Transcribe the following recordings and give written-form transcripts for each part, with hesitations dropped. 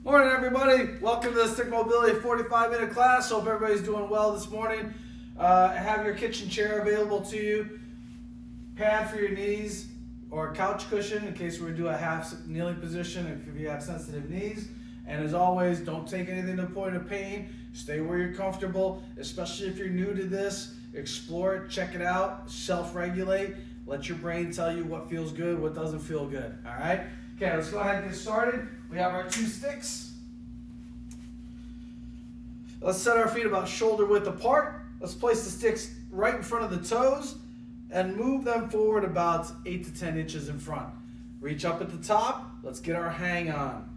Morning, everybody. Welcome to the Stick Mobility 45-minute class. Hope everybody's doing well this morning. Have your kitchen chair available to you. Pad for your knees or a couch cushion in case we do a half kneeling position if you have sensitive knees. And as always, don't take anything to the point of pain. Stay where you're comfortable, especially if you're new to this. Explore it, check it out, self-regulate. Let your brain tell you what feels good, what doesn't feel good. All right? Okay, let's go ahead and get started. We have our two sticks. Let's set our feet about shoulder width apart. Let's place the sticks right in front of the toes and move them forward about 8 to 10 inches in front. Reach up at the top. Let's get our hang on.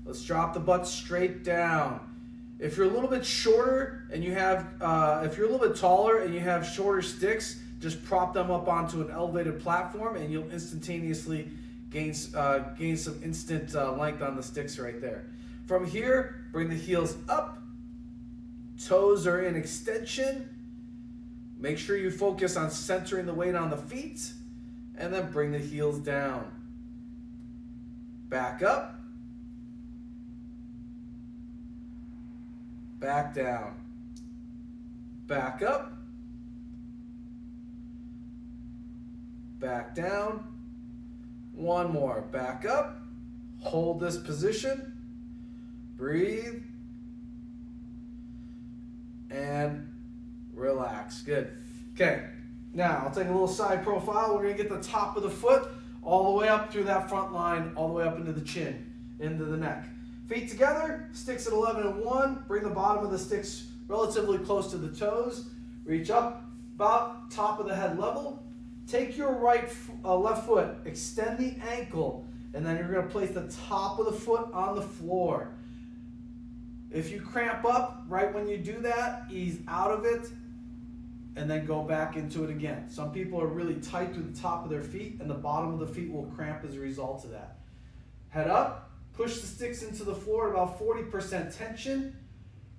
Let's drop the butt straight down. If you're a little bit shorter and you have, if you're a little bit taller and you have shorter sticks, just prop them up onto an elevated platform and you'll instantaneously gain some instant length on the sticks right there. From here, bring the heels up. Toes are in extension. Make sure you focus on centering the weight on the feet. And then bring the heels down. Back up. Back down. Back up. Back down. One more. Back up. Hold this position. Breathe. And relax. Good. Okay. Now, I'll take a little side profile. We're going to get the top of the foot all the way up through that front line, all the way up into the chin, into the neck. Feet together, sticks at 11 and 1. Bring the bottom of the sticks relatively close to the toes. Reach up about top of the head level. Take your left foot, extend the ankle, and then you're going to place the top of the foot on the floor. If you cramp up right when you do that, ease out of it, and then go back into it again. Some people are really tight through the top of their feet, and the bottom of the feet will cramp as a result of that. Head up, push the sticks into the floor at about 40% tension.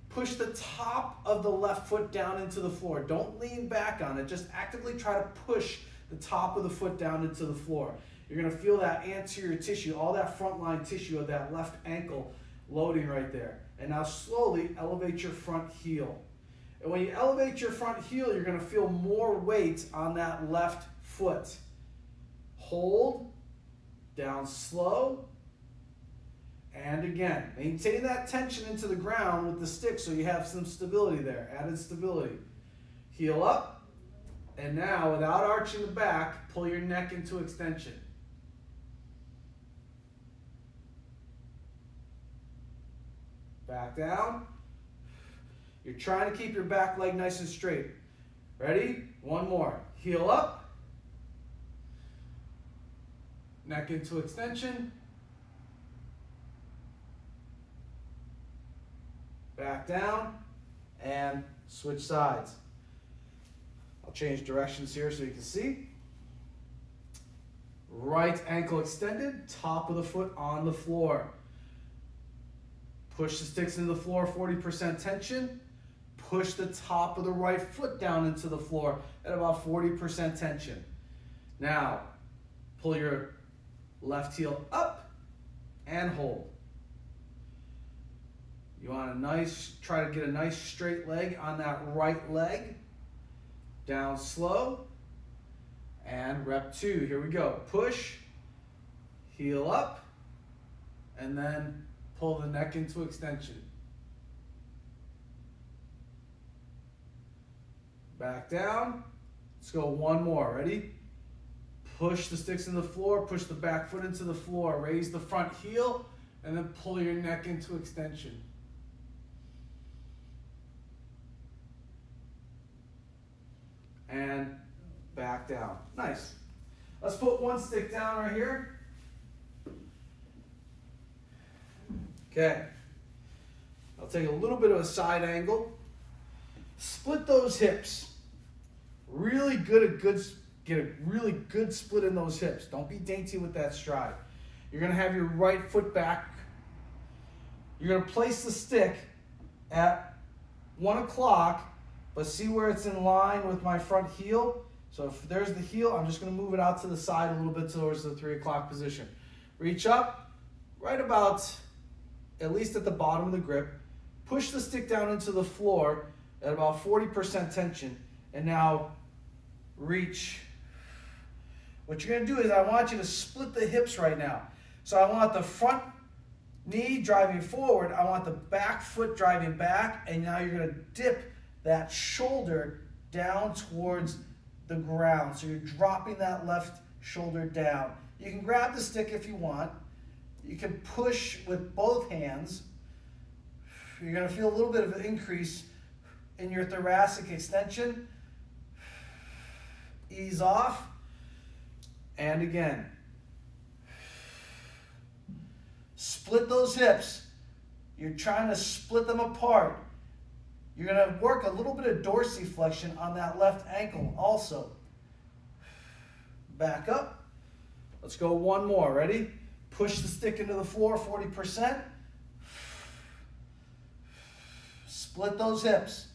Push the top of the left foot down into the floor. Don't lean back on it. Just actively try to push the top of the foot down into the floor. You're going to feel that anterior tissue, all that front line tissue of that left ankle loading right there. And now slowly elevate your front heel. And when you elevate your front heel, you're going to feel more weight on that left foot. Hold, down slow, and again. Maintain that tension into the ground with the stick so you have some stability there, added stability. Heel up. And now, without arching the back, pull your neck into extension. Back down. You're trying to keep your back leg nice and straight. Ready? One more. Heel up. Neck into extension. Back down. And switch sides. I'll change directions here so you can see. Right ankle extended, top of the foot on the floor. Push the sticks into the floor, 40% tension. Push the top of the right foot down into the floor at about 40% tension. Now, pull your left heel up and hold. You want try to get a nice straight leg on that right leg. Down slow, and rep 2. Here we go. Push, heel up, and then pull the neck into extension. Back down. Let's go one more. Ready? Push the sticks into the floor, push the back foot into the floor, raise the front heel, and then pull your neck into extension. And back down. Nice. Let's put one stick down right here. Okay. I'll take a little bit of a side angle. Split those hips. Really good, get a really good split in those hips. Don't be dainty with that stride. You're going to have your right foot back. You're going to place the stick at 1 o'clock. But see where it's in line with my front heel? So if there's the heel, I'm just going to move it out to the side a little bit towards the 3 o'clock position. Reach up, right about at least at the bottom of the grip. Push the stick down into the floor at about 40% tension, and now reach. What you're going to do is I want you to split the hips right now. So I want the front knee driving forward, I want the back foot driving back, and now you're going to dip that shoulder down towards the ground. So you're dropping that left shoulder down. You can grab the stick if you want. You can push with both hands. You're going to feel a little bit of an increase in your thoracic extension. Ease off. And again. Split those hips. You're trying to split them apart. You're going to work a little bit of dorsiflexion on that left ankle also. Back up. Let's go one more. Ready? Push the stick into the floor 40%. Split those hips.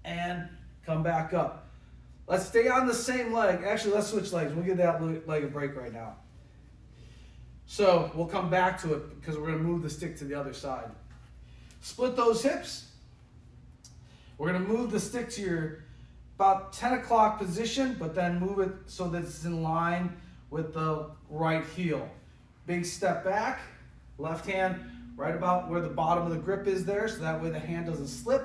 And come back up. Let's stay on the same leg. Actually, let's switch legs. We'll give that leg a break right now. So we'll come back to it because we're going to move the stick to the other side. Split those hips. We're going to move the stick to your about 10 o'clock position, but then move it so that it's in line with the right heel. Big step back. Left hand right about where the bottom of the grip is there, so that way the hand doesn't slip.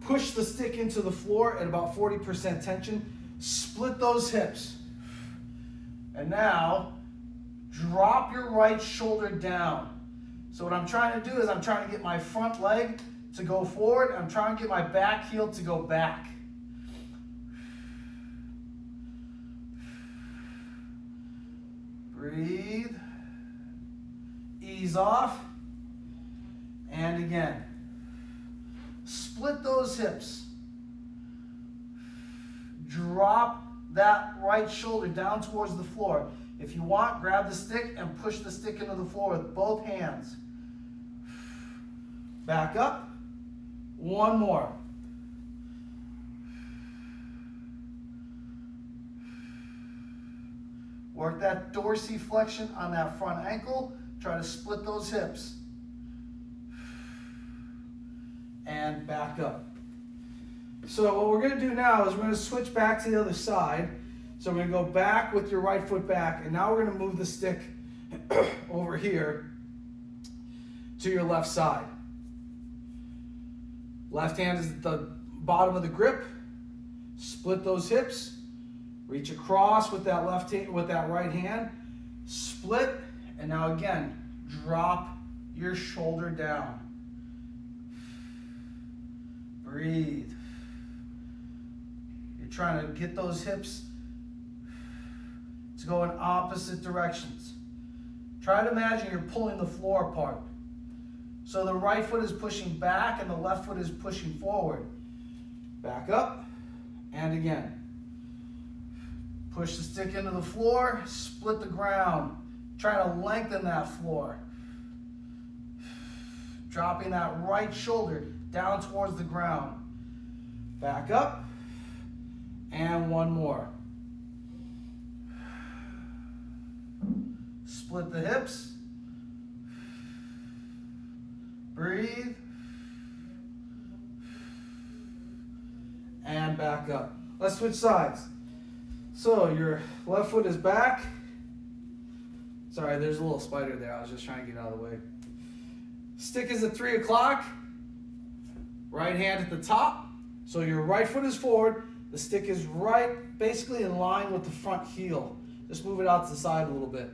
Push the stick into the floor at about 40% tension. Split those hips. And now, drop your right shoulder down. So what I'm trying to do is I'm trying to get my front leg to go forward. I'm trying to get my back heel to go back. Breathe. Ease off. And again. Split those hips. Drop that right shoulder down towards the floor. If you want, grab the stick and push the stick into the floor with both hands. Back up. One more. Work that dorsiflexion on that front ankle. Try to split those hips. And back up. So what we're going to do now is we're going to switch back to the other side. So we're going to go back with your right foot back, and now we're going to move the stick over here to your left side. Left hand is at the bottom of the grip. Split those hips. Reach across with that left hand, with that right hand. Split, and now again, drop your shoulder down. Breathe. You're trying to get those hips to go in opposite directions. Try to imagine you're pulling the floor apart. So the right foot is pushing back and the left foot is pushing forward. Back up, and again. Push the stick into the floor, split the ground. Try to lengthen that floor. Dropping that right shoulder down towards the ground. Back up, and one more. Split the hips. Breathe. And back up. Let's switch sides. So your left foot is back. Sorry, there's a little spider there. I was just trying to get out of the way. Stick is at 3 o'clock. Right hand at the top. So your right foot is forward. The stick is right, basically in line with the front heel. Just move it out to the side a little bit.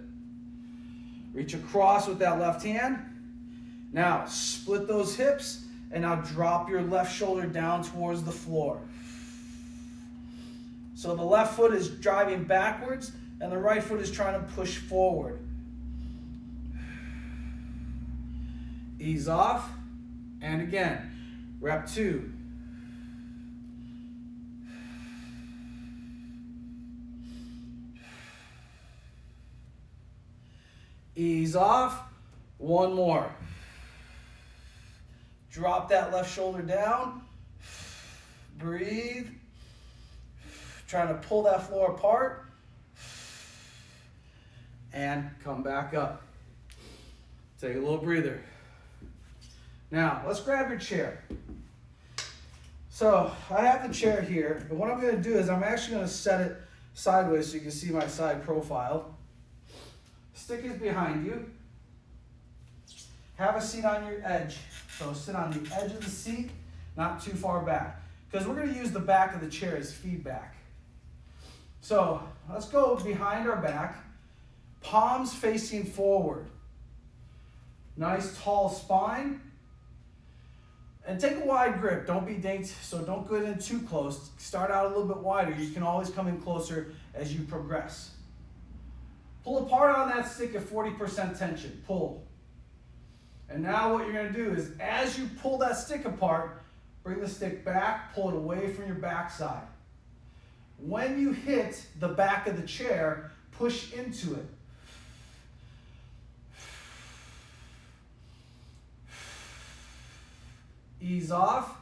Reach across with that left hand. Now, split those hips, and now drop your left shoulder down towards the floor. So the left foot is driving backwards, and the right foot is trying to push forward. Ease off, and again, rep 2. Ease off, one more. Drop that left shoulder down. Breathe. Trying to pull that floor apart. and come back up. Take a little breather. Now, let's grab your chair. So, I have the chair here, and what I'm going to do is I'm actually going to set it sideways so you can see my side profile. Stick is behind you. Have a seat on your edge. So sit on the edge of the seat, not too far back. Because we're going to use the back of the chair as feedback. So let's go behind our back, palms facing forward. Nice tall spine. And take a wide grip. Don't be dainty, so don't go in too close. Start out a little bit wider. You can always come in closer as you progress. Pull apart on that stick at 40% tension. Pull. And now what you're going to do is as you pull that stick apart, bring the stick back, pull it away from your backside. When you hit the back of the chair, push into it. Ease off.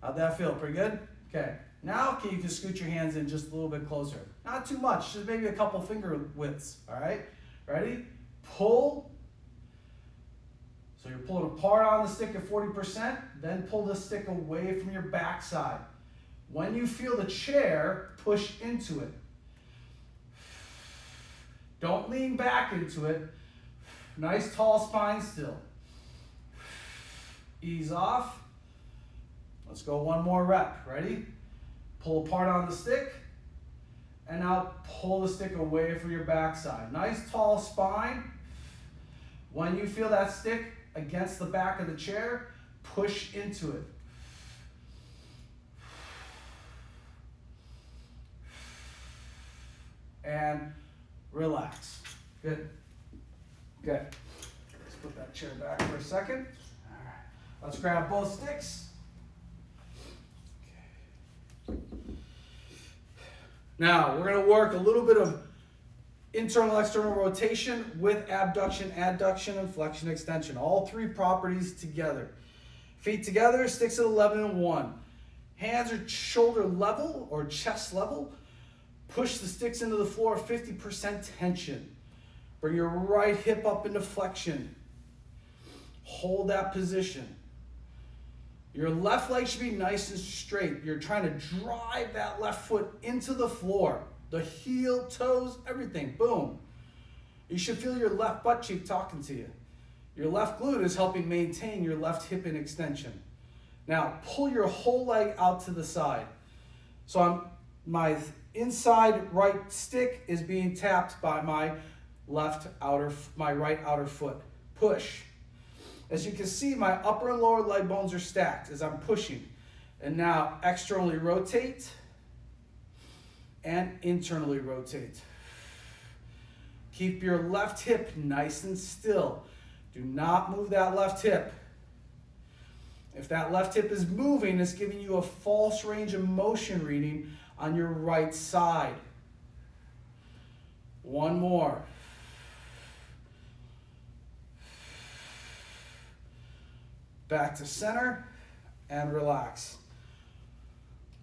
How'd that feel? Pretty good? Okay. Now you can scoot your hands in just a little bit closer. Not too much, just maybe a couple finger widths. All right? Ready? Pull. So you're pulling apart on the stick at 40%, then pull the stick away from your backside. When you feel the chair, push into it. Don't lean back into it. Nice tall spine still. Ease off. Let's go one more rep. Ready? Pull apart on the stick. And now pull the stick away from your backside. Nice tall spine. When you feel that stick against the back of the chair, push into it. And relax. Good. Okay. Let's put that chair back for a second. All right. Let's grab both sticks. Okay. Now, we're going to work a little bit of internal, external rotation with abduction, adduction, and flexion, extension. All three properties together. Feet together, sticks at 11 and 1. Hands are shoulder level or chest level. Push the sticks into the floor, 50% tension. Bring your right hip up into flexion. Hold that position. Your left leg should be nice and straight. You're trying to drive that left foot into the floor. The heel, toes, everything. Boom. You should feel your left butt cheek talking to you. Your left glute is helping maintain your left hip in extension. Now, pull your whole leg out to the side. So my inside right stick is being tapped by my right outer foot. Push. As you can see, my upper and lower leg bones are stacked as I'm pushing. And now externally rotate and internally rotate. Keep your left hip nice and still. Do not move that left hip. If that left hip is moving, it's giving you a false range of motion reading on your right side. One more. Back to center and relax.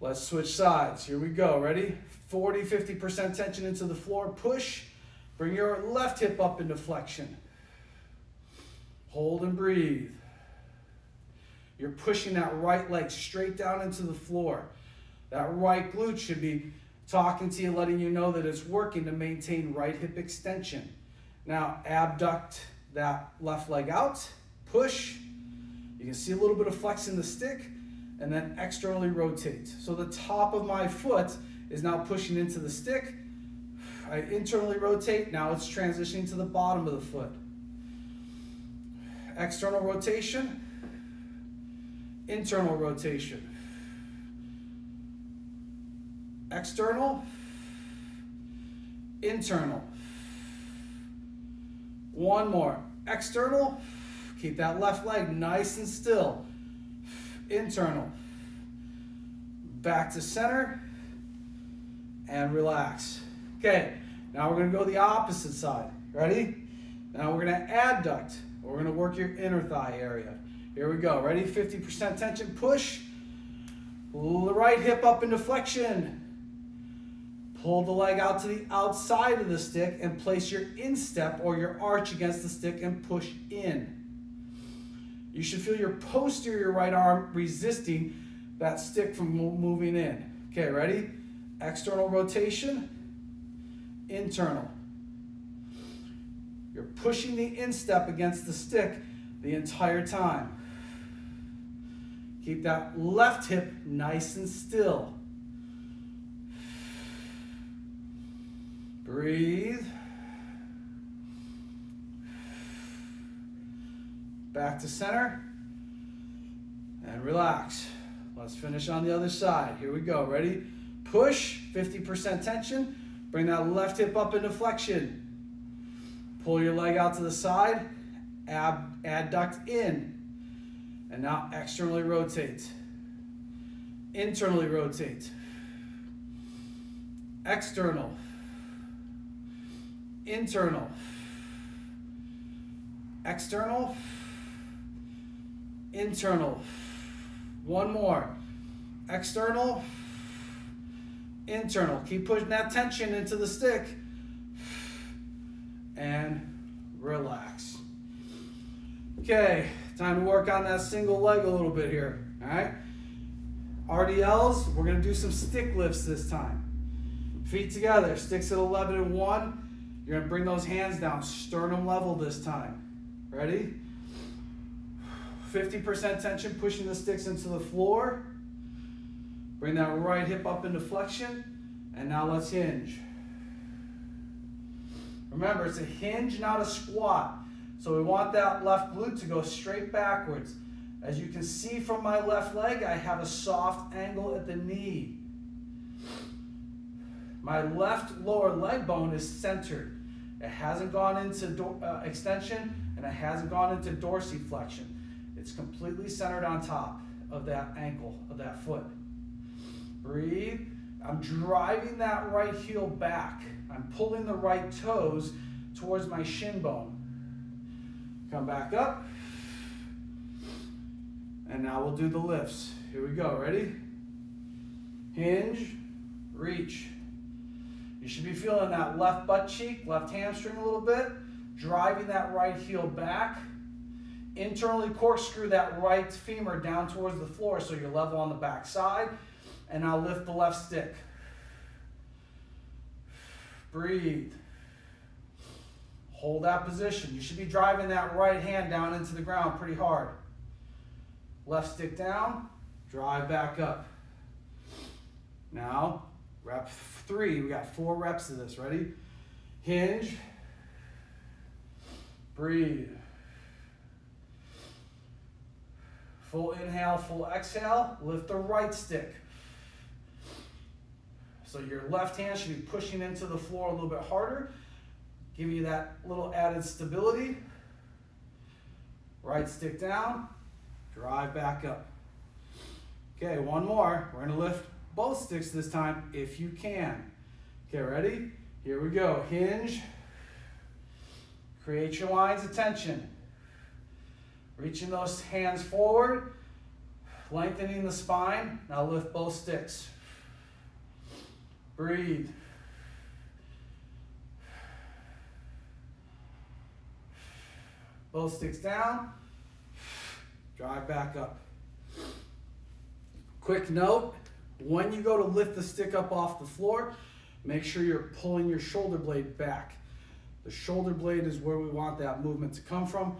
Let's switch sides. Here we go. Ready? 40-50% tension into the floor. Push. Bring your left hip up into flexion. Hold and breathe. You're pushing that right leg straight down into the floor. That right glute should be talking to you, letting you know that it's working to maintain right hip extension. Now, abduct that left leg out. Push. You can see a little bit of flex in the stick, and then externally rotate. So the top of my foot is now pushing into the stick. I internally rotate. Now it's transitioning to the bottom of the foot. External rotation. Internal rotation. External. Internal. One more. External. Keep that left leg nice and still. Internal. Back to center. And relax. Okay, now we're going to go the opposite side. Ready? Now we're going to adduct. We're going to work your inner thigh area. Here we go. Ready? 50% tension. Push. Pull the right hip up into flexion. Pull the leg out to the outside of the stick and place your instep or your arch against the stick and push in. You should feel your posterior right arm resisting that stick from moving in. Okay, ready? External rotation, internal. You're pushing the instep against the stick the entire time. Keep that left hip nice and still. Breathe. Back to center. And relax. Let's finish on the other side. Here we go. Ready? Push, 50% tension. Bring that left hip up into flexion. Pull your leg out to the side. Adduct in. And now externally rotate. Internally rotate. External. Internal. External. Internal. One more. External. Internal. Keep pushing that tension into the stick. And relax. Okay, time to work on that single leg a little bit here. All right. RDLs, we're going to do some stick lifts this time. Feet together, sticks at 11 and 1. You're going to bring those hands down, sternum level this time. Ready? 50% tension, pushing the sticks into the floor. Bring that right hip up into flexion. And now let's hinge. Remember, it's a hinge, not a squat. So we want that left glute to go straight backwards. As you can see from my left leg, I have a soft angle at the knee. My left lower leg bone is centered. It hasn't gone into extension and it hasn't gone into dorsiflexion. It's completely centered on top of that ankle, of that foot. Breathe. I'm driving that right heel back. I'm pulling the right toes towards my shin bone. Come back up. And now we'll do the lifts. Here we go. Ready? Hinge, reach. You should be feeling that left butt cheek, left hamstring a little bit, driving that right heel back. Internally corkscrew that right femur down towards the floor so you're level on the back side. And now lift the left stick. Breathe. Hold that position. You should be driving that right hand down into the ground pretty hard. Left stick down, drive back up. Now, rep 3. We got 4 reps of this. Ready? Hinge. Breathe. Full inhale, full exhale. Lift the right stick. So your left hand should be pushing into the floor a little bit harder. Give you that little added stability. Right stick down. Drive back up. Okay, one more. We're going to lift both sticks this time if you can. Okay, ready? Here we go. Hinge. Create your lines of tension. Reaching those hands forward. Lengthening the spine. Now lift both sticks. Breathe. Both sticks down. Drive back up. Quick note, when you go to lift the stick up off the floor, make sure you're pulling your shoulder blade back. The shoulder blade is where we want that movement to come from.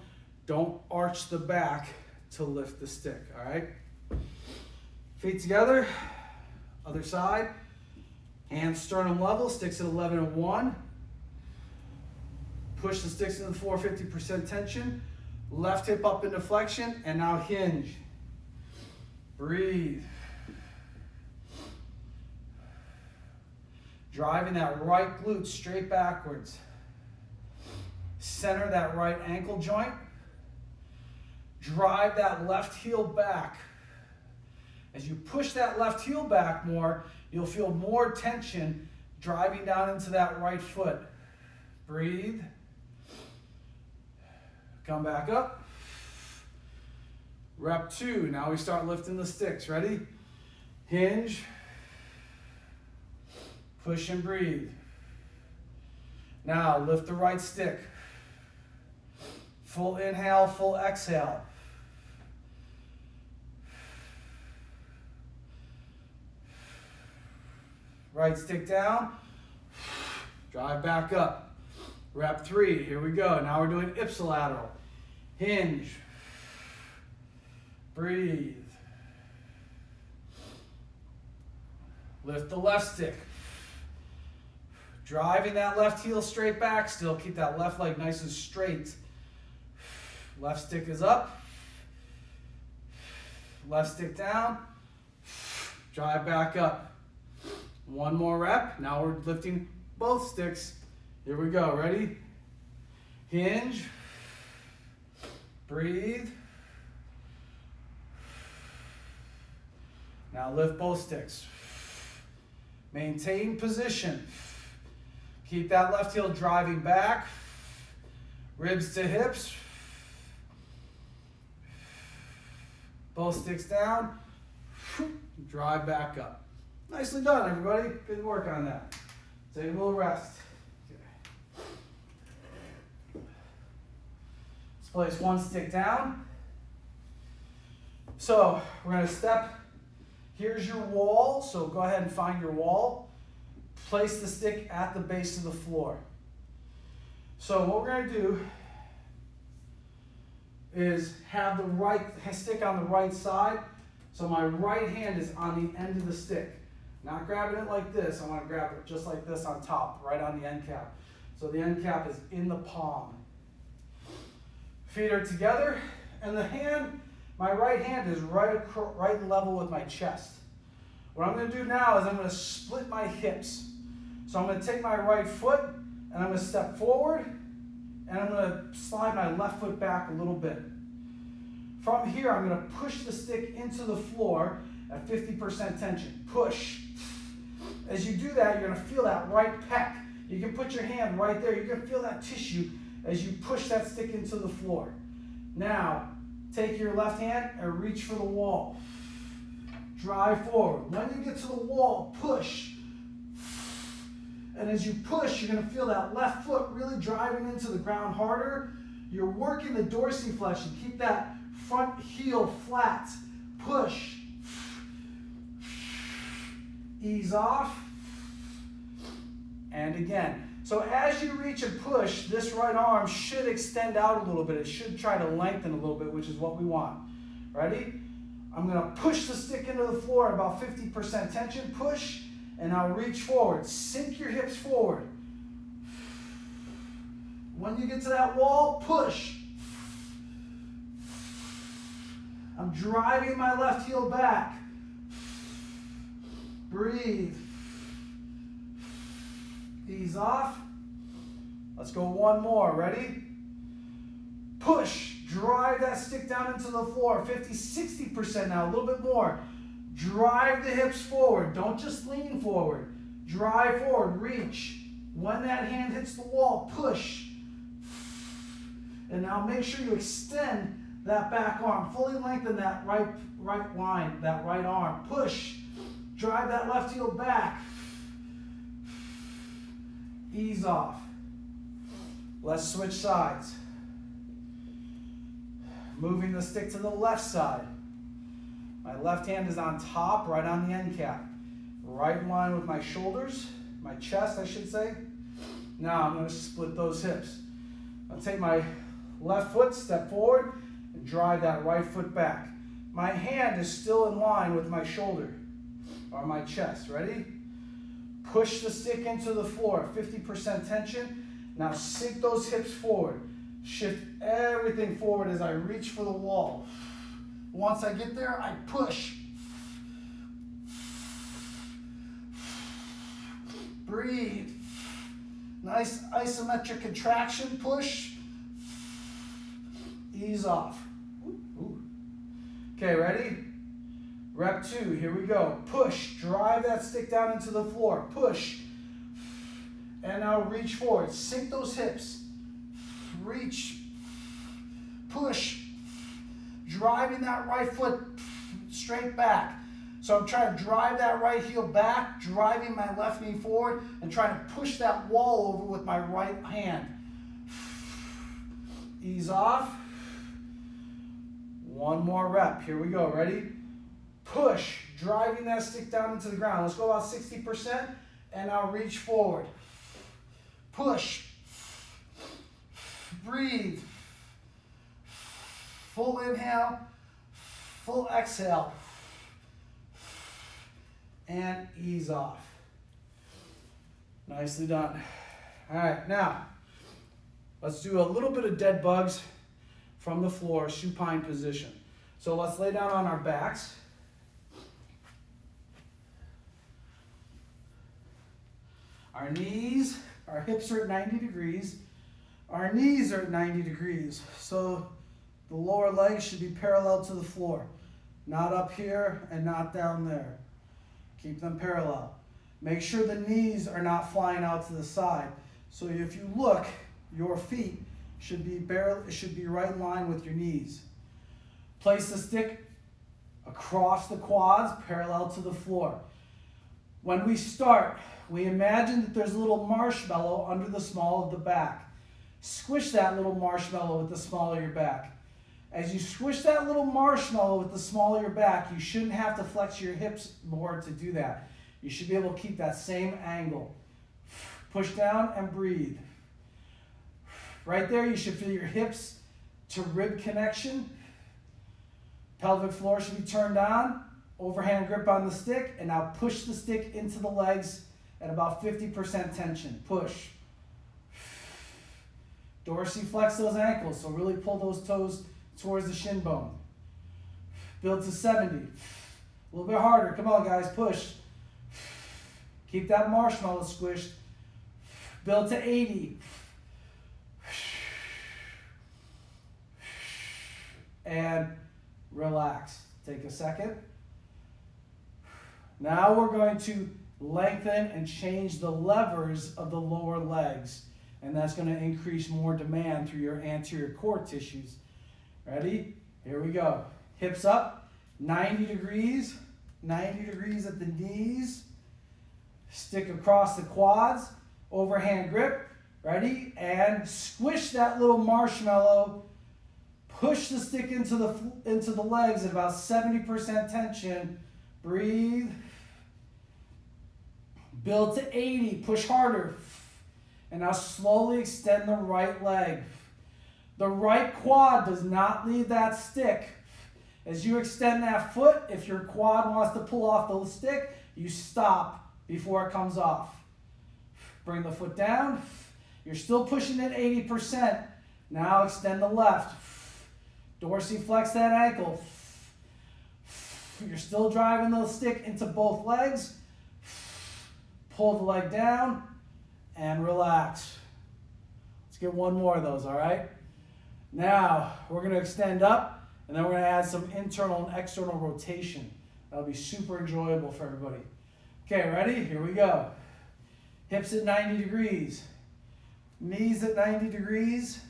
Don't arch the back to lift the stick, all right? Feet together, other side. Hands sternum level, sticks at 11 and 1. Push the sticks into the floor, 50% tension. Left hip up into flexion, and now hinge. Breathe. Driving that right glute straight backwards. Center that right ankle joint. Drive that left heel back. As you push that left heel back more, you'll feel more tension driving down into that right foot. Breathe. Come back up. Rep 2. Now we start lifting the sticks. Ready? Hinge. Push and breathe. Now lift the right stick. Full inhale, full exhale. Right stick down. Drive back up. Rep 3. Here we go. Now we're doing ipsilateral. Hinge. Breathe. Lift the left stick. Driving that left heel straight back. Still keep that left leg nice and straight. Left stick is up. Left stick down. Drive back up. One more rep. Now we're lifting both sticks. Here we go. Ready? Hinge. Breathe. Now lift both sticks. Maintain position. Keep that left heel driving back. Ribs to hips. Both sticks down. Drive back up. Nicely done, everybody. Good work on that. Take a little rest. Okay. Let's place one stick down. So we're going to step. Here's your wall. So go ahead and find your wall. Place the stick at the base of the floor. So what we're going to do is have the right stick on the right side. So my right hand is on the end of the stick. Not grabbing it like this. I want to grab it just like this on top, right on the end cap. So the end cap is in the palm. Feet are together, and the hand, my right hand is right level with my chest. What I'm going to do now is I'm going to split my hips. So I'm going to take my right foot, and I'm going to step forward, and I'm going to slide my left foot back a little bit. From here, I'm going to push the stick into the floor at 50% tension. Push. As you do that, you're going to feel that right pec. You can put your hand right there. You're going to feel that tissue as you push that stick into the floor. Now, take your left hand and reach for the wall. Drive forward. When you get to the wall, push. And as you push, you're going to feel that left foot really driving into the ground harder. You're working the dorsiflexion. Keep that front heel flat. Push. Ease off. And again. So as you reach and push, this right arm should extend out a little bit. It should try to lengthen a little bit, which is what we want. Ready? I'm going to push the stick into the floor at about 50% tension. Push. And now reach forward. Sink your hips forward. When you get to that wall, push. I'm driving my left heel back. Breathe. Ease off. Let's go one more. Ready? Push. Drive that stick down into the floor. 50, 60% now. A little bit more. Drive the hips forward. Don't just lean forward. Drive forward. Reach. When that hand hits the wall, push. And now make sure you extend that back arm. Fully lengthen that right line, that right arm. Push. Drive that left heel back. Ease off. Let's switch sides. Moving the stick to the left side. My left hand is on top, right on the end cap. Right in line with my shoulders, my chest, I should say. Now I'm going to split those hips. I'll take my left foot, step forward, and drive that right foot back. My hand is still in line with my shoulder, or my chest. Ready? Push the stick into the floor, 50% tension. Now sink those hips forward. Shift everything forward as I reach for the wall. Once I get there, I push. Breathe. Nice isometric contraction, push. Ease off. Okay, ready? Rep 2, here we go. Push, drive that stick down into the floor. Push. And now reach forward. Sink those hips. Reach. Push. Driving that right foot straight back. So I'm trying to drive that right heel back, driving my left knee forward, and trying to push that wall over with my right hand. Ease off. One more rep. Here we go. Ready? Push. Driving that stick down into the ground. Let's go about 60%, and I'll reach forward. Push. Breathe. Full inhale. Full exhale. And ease off. Nicely done. All right, now let's do a little bit of dead bugs from the floor, supine position. So let's lay down on our backs. Our knees, our hips are at 90 degrees. Our knees are at 90 degrees. So the lower legs should be parallel to the floor. Not up here and not down there. Keep them parallel. Make sure the knees are not flying out to the side. So if you look, your feet should be right in line with your knees. Place the stick across the quads, parallel to the floor. When we start, we imagine that there's a little marshmallow under the small of the back. Squish that little marshmallow with the small of your back. As you squish that little marshmallow with the small of your back, you shouldn't have to flex your hips more to do that. You should be able to keep that same angle. Push down and breathe. Right there, you should feel your hips to rib connection. Pelvic floor should be turned on. Overhand grip on the stick, and now push the stick into the legs at about 50% tension. Push. Dorsiflex those ankles, so really pull those toes towards the shin bone. Build to 70. A little bit harder. Come on, guys, push. Keep that marshmallow squished. Build to 80. And relax. Take a second. Now we're going to lengthen and change the levers of the lower legs. And that's going to increase more demand through your anterior core tissues. Ready? Here we go. Hips up, 90 degrees. 90 degrees at the knees. Stick across the quads. Overhand grip. Ready? And squish that little marshmallow. Push the stick into the legs at about 70% tension. Breathe. Build to 80. Push harder. And now slowly extend the right leg. The right quad does not leave that stick. As you extend that foot, if your quad wants to pull off the stick, you stop before it comes off. Bring the foot down. You're still pushing at 80%. Now extend the left. Dorsiflex that ankle. You're still driving the stick into both legs. Pull the leg down and relax. Let's get one more of those, all right? Now, we're going to extend up, and then we're going to add some internal and external rotation. That'll be super enjoyable for everybody. Okay, ready? Here we go. Hips at 90 degrees. Knees at 90 degrees.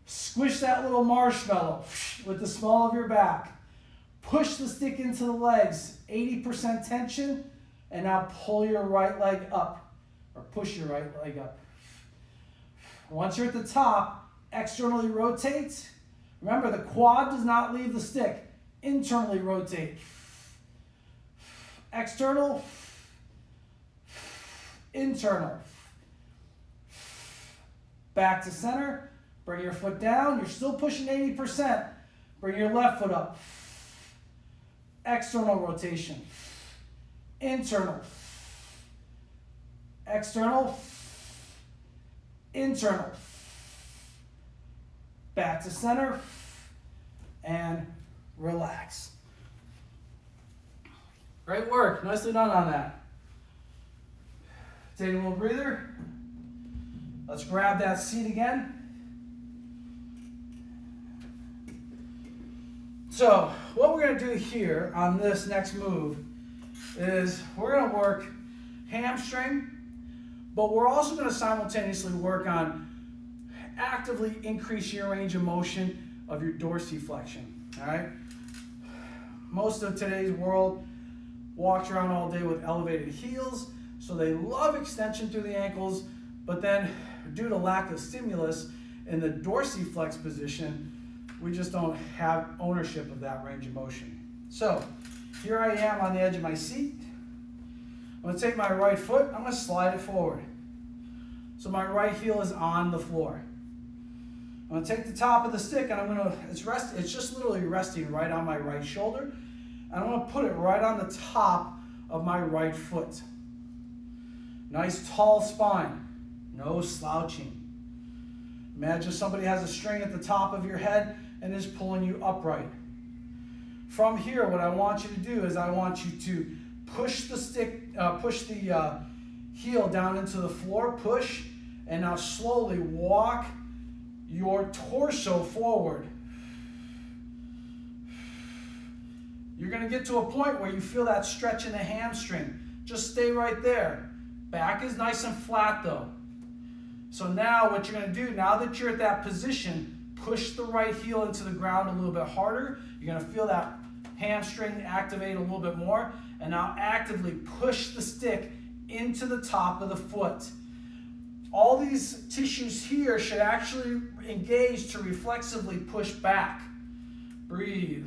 Squish that little marshmallow with the small of your back. Push the stick into the legs, 80% tension, and now pull your right leg up, or push your right leg up. Once you're at the top, externally rotate. Remember, the quad does not leave the stick. Internally rotate. External, internal. Back to center. Bring your foot down. You're still pushing 80%. Bring your left foot up. External rotation. Internal. External. Internal. Back to center. And relax. Great work. Nicely done on that. Take a little breather. Let's grab that seat again. So what we're going to do here on this next move is we're going to work hamstring, but we're also going to simultaneously work on actively increase your range of motion of your dorsiflexion. All right. most of today's world walks around all day with elevated heels, so they love extension through the ankles, but then due to lack of stimulus in the dorsiflex position, we just don't have ownership of that range of motion. So here I am on the edge of my seat. I'm going to take my right foot, I'm going to slide it forward. So my right heel is on the floor. I'm going to take the top of the stick and it's just literally resting right on my right shoulder. And I'm going to put it right on the top of my right foot. Nice tall spine, no slouching. Imagine somebody has a string at the top of your head and is pulling you upright. From here, what I want you to do is I want you to push the heel down into the floor, push, and now slowly walk your torso forward. You're going to get to a point where you feel that stretch in the hamstring. Just stay right there. Back is nice and flat though. So now what you're going to do, now that you're at that position, push the right heel into the ground a little bit harder. You're going to feel that hamstring activate a little bit more. And now actively push the stick into the top of the foot. All these tissues here should actually engage to reflexively push back. Breathe.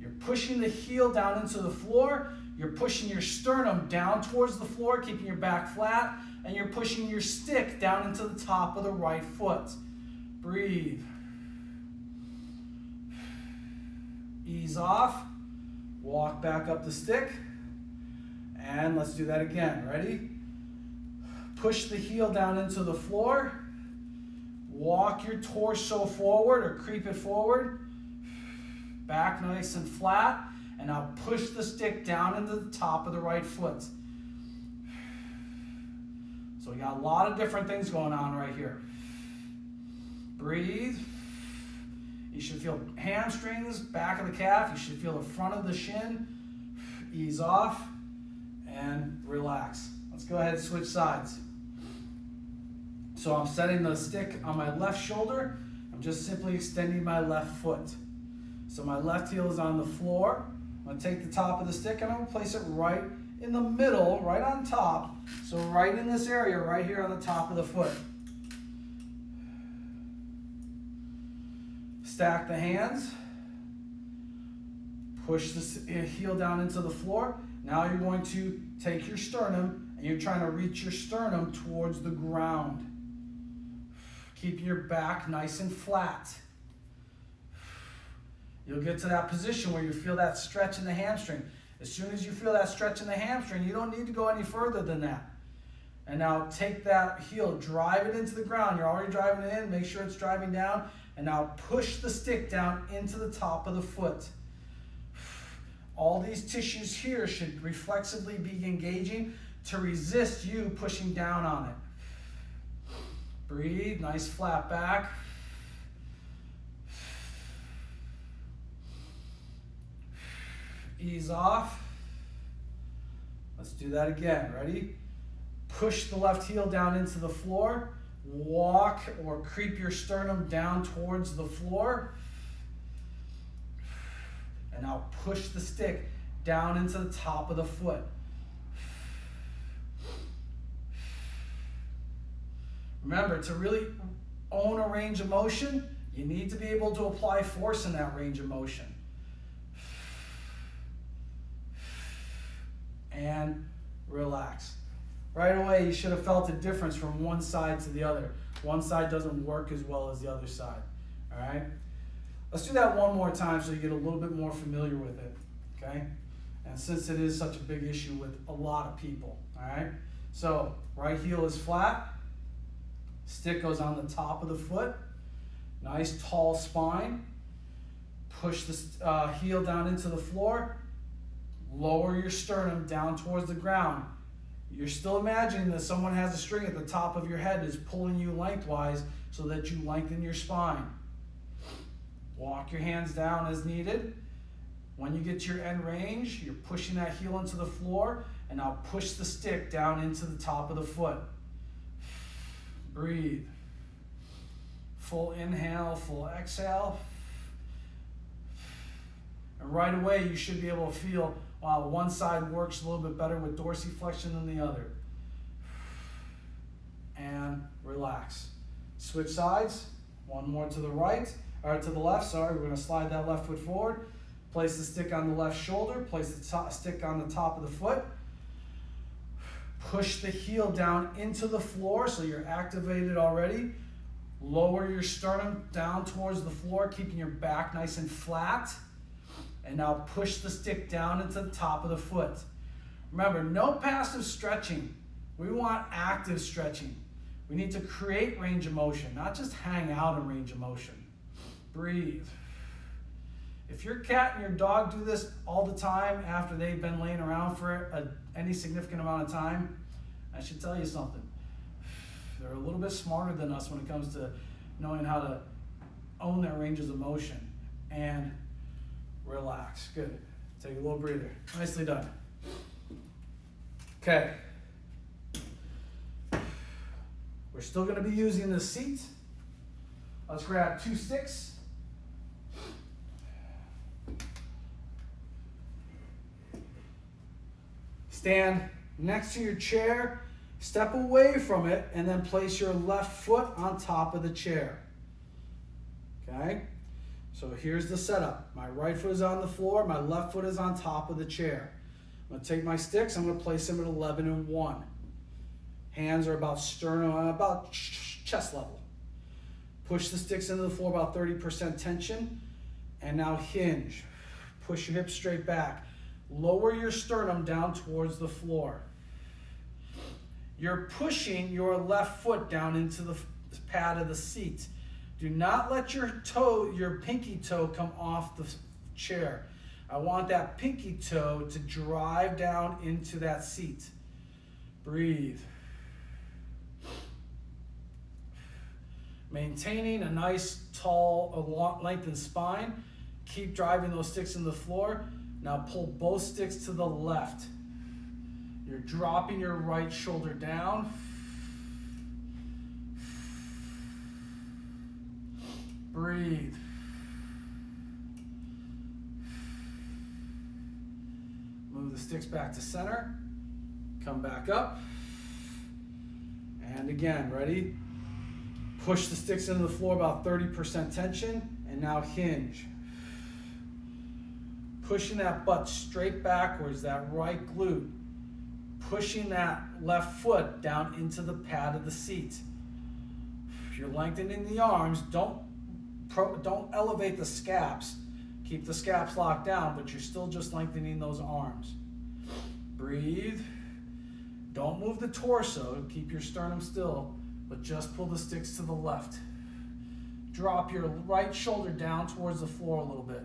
You're pushing the heel down into the floor. You're pushing your sternum down towards the floor, keeping your back flat. And you're pushing your stick down into the top of the right foot. Breathe. Ease off. Walk back up the stick. And let's do that again. Ready? Push the heel down into the floor. Walk your torso forward or creep it forward. Back nice and flat. And now push the stick down into the top of the right foot. So we got a lot of different things going on right here. Breathe. You should feel hamstrings, back of the calf. You should feel the front of the shin. Ease off and relax. Let's go ahead and switch sides. So I'm setting the stick on my left shoulder. I'm just simply extending my left foot. So my left heel is on the floor. I'm going to take the top of the stick and I'm going to place it right in the middle, right on top. So right in this area, right here on the top of the foot. Stack the hands. Push the heel down into the floor. Now you're going to take your sternum and you're trying to reach your sternum towards the ground. Keep your back nice and flat. You'll get to that position where you feel that stretch in the hamstring. As soon as you feel that stretch in the hamstring, you don't need to go any further than that. And now take that heel, drive it into the ground. You're already driving it in, make sure it's driving down. And now push the stick down into the top of the foot. All these tissues here should reflexively be engaging to resist you pushing down on it. Breathe, nice flat back. Ease off. Let's do that again. Ready? Push the left heel down into the floor. Walk or creep your sternum down towards the floor. And now push the stick down into the top of the foot. Remember, to really own a range of motion, you need to be able to apply force in that range of motion. And relax. Right away, you should have felt a difference from one side to the other. One side doesn't work as well as the other side. All right? Let's do that one more time so you get a little bit more familiar with it. Okay? And since it is such a big issue with a lot of people. All right? So, right heel is flat. Stick goes on the top of the foot. Nice tall spine. Push the heel down into the floor. Lower your sternum down towards the ground. You're still imagining that someone has a string at the top of your head is pulling you lengthwise so that you lengthen your spine. Walk your hands down as needed. When you get to your end range, you're pushing that heel into the floor, and now push the stick down into the top of the foot. Breathe. Full inhale, full exhale. And right away, you should be able to feel one side works a little bit better with dorsiflexion than the other. And relax. Switch sides. One more to the right, or to the left, sorry. We're going to slide that left foot forward. Place the stick on the left shoulder. Place the stick on the top of the foot. Push the heel down into the floor so you're activated already. Lower your sternum down towards the floor, keeping your back nice and flat. And now push the stick down into the top of the foot. Remember, no passive stretching. We want active stretching. We need to create range of motion, not just hang out in range of motion. Breathe. If your cat and your dog do this all the time after they've been laying around for any significant amount of time, I should tell you something. They're a little bit smarter than us when it comes to knowing how to own their ranges of motion. And relax. Good. Take a little breather. Nicely done. Okay. We're still going to be using the seat. Let's grab 2 sticks. Stand next to your chair, step away from it, and then place your left foot on top of the chair. Okay? So here's the setup. My right foot is on the floor, my left foot is on top of the chair. I'm going to take my sticks, I'm going to place them at 11 and 1. Hands are about sternum, about chest level. Push the sticks into the floor, about 30% tension. And now hinge. Push your hips straight back. Lower your sternum down towards the floor. You're pushing your left foot down into the pad of the seat. Do not let your pinky toe come off the chair. I want that pinky toe to drive down into that seat. Breathe. Maintaining a nice, tall, lengthened spine. Keep driving those sticks in the floor. Now pull both sticks to the left. You're dropping your right shoulder down. Breathe. Move the sticks back to center. Come back up. And again, ready? Push the sticks into the floor, about 30% tension, and now hinge. Pushing that butt straight backwards, that right glute. Pushing that left foot down into the pad of the seat. If you're lengthening the arms, don't elevate the scaps. Keep the scaps locked down, but you're still just lengthening those arms. Breathe. Don't move the torso. Keep your sternum still, but just pull the sticks to the left. Drop your right shoulder down towards the floor a little bit.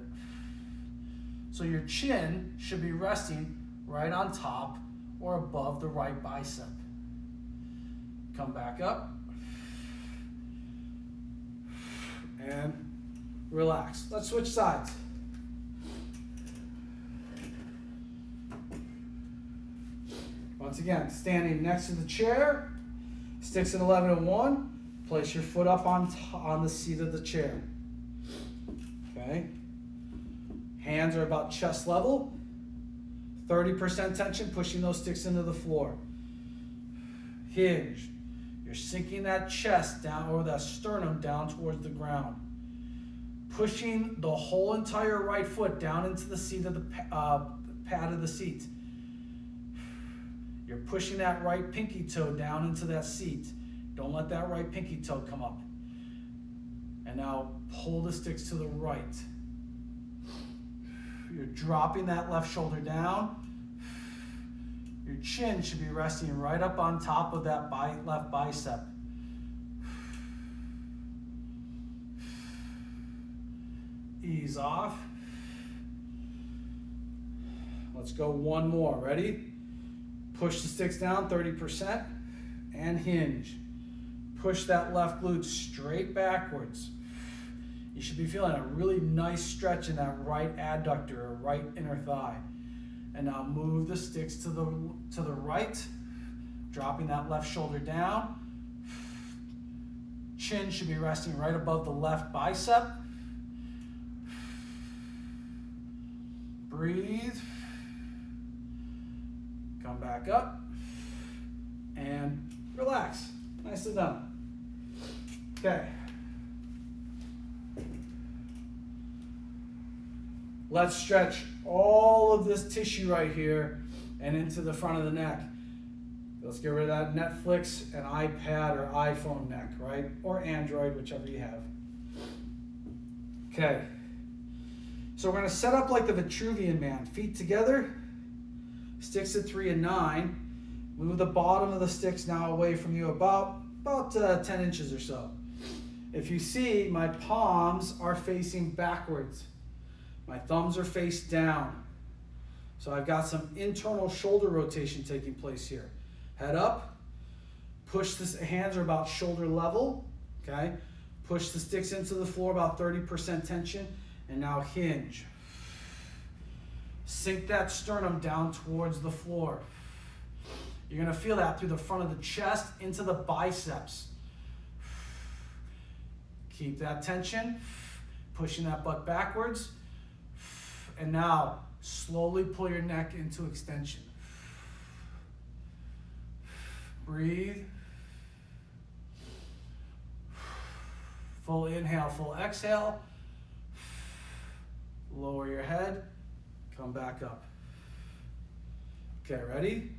So your chin should be resting right on top or above the right bicep. Come back up. And relax. Let's switch sides. Once again, standing next to the chair, sticks at 11 and 1. Place your foot up on the seat of the chair. Okay. Hands are about chest level. 30% tension, pushing those sticks into the floor. Hinge. You're sinking that chest down, or that sternum down towards the ground. Pushing the whole entire right foot down into the seat of the pad of the seat. You're pushing that right pinky toe down into that seat. Don't let that right pinky toe come up. And now pull the sticks to the right. You're dropping that left shoulder down. Your chin should be resting right up on top of that left bicep. Ease off. Let's go one more. Ready? Push the sticks down 30% and hinge. Push that left glute straight backwards. You should be feeling a really nice stretch in that right adductor or right inner thigh. And now move the sticks to the right, dropping that left shoulder down. Chin should be resting right above the left bicep. Breathe. Come back up. And relax. Nicely done. Okay. Let's stretch all of this tissue right here and into the front of the neck. Let's get rid of that Netflix and iPad or iPhone neck, right? Or Android, whichever you have. Okay. So we're going to set up like the Vitruvian Man. Feet together, sticks at 3 and 9. Move the bottom of the sticks now away from you about 10 inches or so. If you see, my palms are facing backwards. My thumbs are face down. So I've got some internal shoulder rotation taking place here. Head up, push the hands are about shoulder level, okay? Push the sticks into the floor, about 30% tension, and now hinge. Sink that sternum down towards the floor. You're gonna feel that through the front of the chest into the biceps. Keep that tension, pushing that butt backwards. And now, slowly pull your neck into extension. Breathe. Full inhale, full exhale. Lower your head. Come back up. Okay, ready?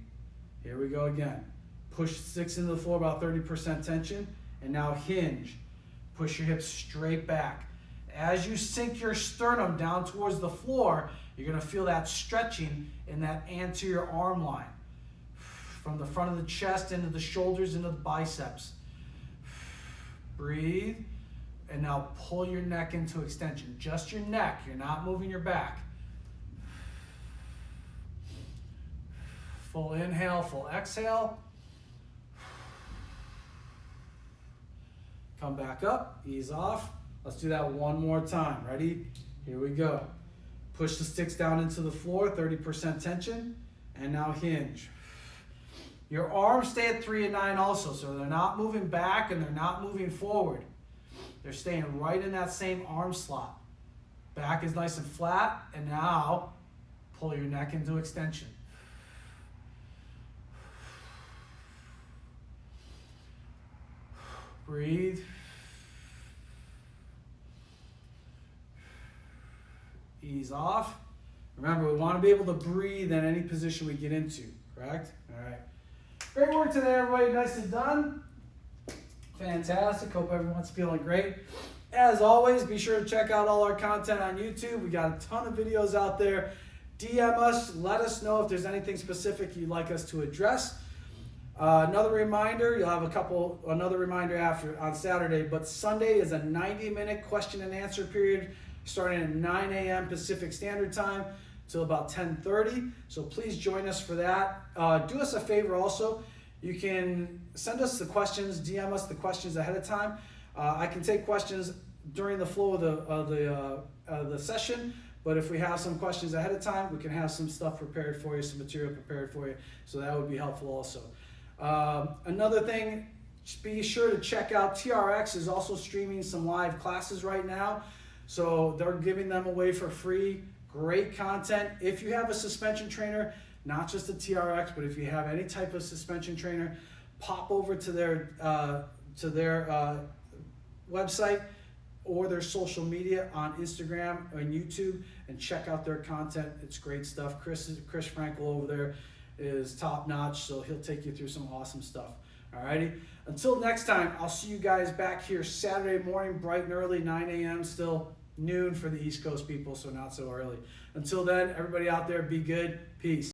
Here we go again. Push sticks into the floor, about 30% tension. And now hinge. Push your hips straight back. As you sink your sternum down towards the floor, you're going to feel that stretching in that anterior arm line. From the front of the chest into the shoulders, into the biceps. Breathe. And now pull your neck into extension. Just your neck. You're not moving your back. Full inhale, full exhale. Come back up, ease off. Let's do that one more time. Ready? Here we go. Push the sticks down into the floor, 30% tension, and now hinge. Your arms stay at 3 and 9 also, so they're not moving back and they're not moving forward. They're staying right in that same arm slot. Back is nice and flat, and now pull your neck into extension. Breathe. Ease off. Remember, we want to be able to breathe in any position we get into, correct? All right. Great work today, everybody. Nicely done. Fantastic. Hope everyone's feeling great. As always, be sure to check out all our content on YouTube. We got a ton of videos out there. DM us. Let us know if there's anything specific you'd like us to address. Another reminder, you'll have another reminder after on Saturday, but Sunday is a 90-minute question and answer period starting at 9 a.m. Pacific Standard Time till about 10:30. So please join us for that. Do us a favor also. You can send us the questions, DM us the questions ahead of time. I can take questions during the flow of the session, but if we have some questions ahead of time, we can have some stuff prepared for you, some material prepared for you. So that would be helpful also. Another thing, be sure to check out TRX is also streaming some live classes right now. So they're giving them away for free. Great content. If you have a suspension trainer, not just a TRX, but if you have any type of suspension trainer, pop over to their website or their social media on Instagram and YouTube and check out their content. It's great stuff. Chris Frankel over there is top notch, so he'll take you through some awesome stuff. Alrighty. Until next time, I'll see you guys back here Saturday morning, bright and early, 9 a.m. Still noon for the East Coast people, so not so early. Until then, everybody out there, be good. Peace.